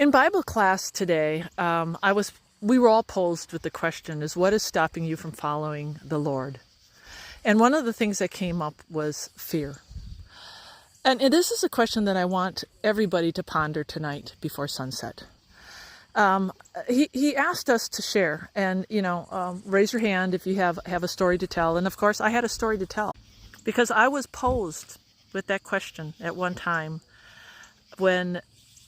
In Bible class today, we were all posed with the question is, what is stopping you from following the Lord? And one of the things that came up was fear. And this is a question that I want everybody to ponder tonight before sunset. He asked us to share, and raise your hand if you have a story to tell. And of course, I had a story to tell because I was posed with that question at one time when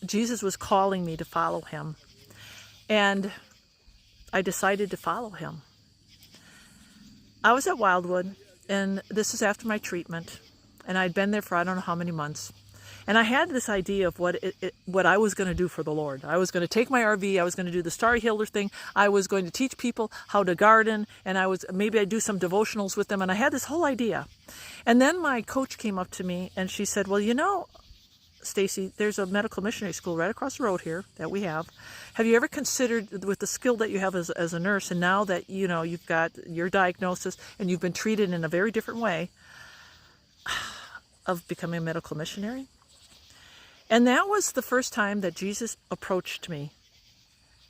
Jesus was calling me to follow him, and I decided to follow him. I was at Wildwood, and this is after my treatment, and I'd been there for I don't know how many months. And I had this idea of what I was going to do for the Lord. I was going to take my RV. I was going to do the Starry Healer thing. I was going to teach people how to garden, and maybe I'd do some devotionals with them. And I had this whole idea. And then my coach came up to me, and she said, well, Stacy, there's a medical missionary school right across the road here that we have. Have you ever considered, with the skill that you have as a nurse, and now that you've got your diagnosis and you've been treated in a very different way, of becoming a medical missionary? And that was the first time that Jesus approached me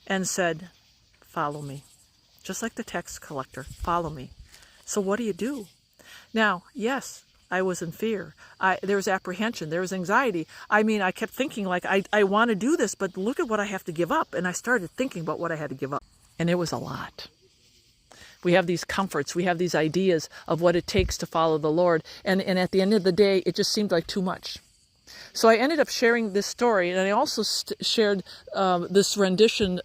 and said, follow me. Just like the tax collector, follow me. So what do? Now, yes, I was in fear. There was apprehension. There was anxiety. I kept thinking, I want to do this, but look at what I have to give up. And I started thinking about what I had to give up. And it was a lot. We have these comforts. We have these ideas of what it takes to follow the Lord. And at the end of the day, it just seemed like too much. So I ended up sharing this story, and I also shared this rendition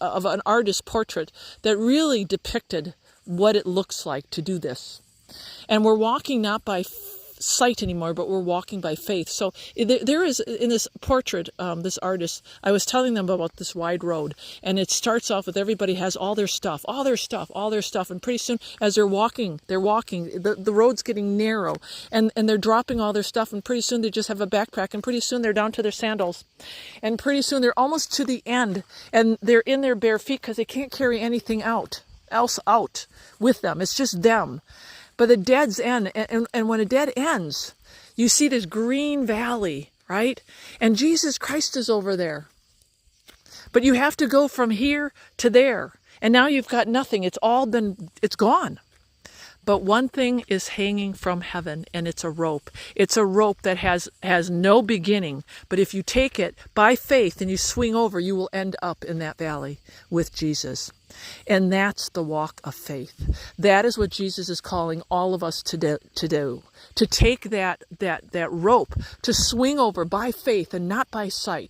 of an artist's portrait that really depicted what it looks like to do this. And we're walking not by sight anymore, but we're walking by faith. So there is, in this portrait, this artist, I was telling them about this wide road, and it starts off with everybody has all their stuff, and pretty soon, as they're walking, the road's getting narrow, and they're dropping all their stuff, and pretty soon they just have a backpack, and pretty soon they're down to their sandals, and pretty soon they're almost to the end, and they're in their bare feet because they can't carry anything else out with them. It's just them. But the dead's end, and when a dead ends, you see this green valley, right? And Jesus Christ is over there. But you have to go from here to there. And now you've got nothing. It's gone. But one thing is hanging from heaven, and it's a rope. It's a rope that has no beginning. But if you take it by faith and you swing over, you will end up in that valley with Jesus. And that's the walk of faith. That is what Jesus is calling all of us to do. To take that rope, to swing over by faith and not by sight.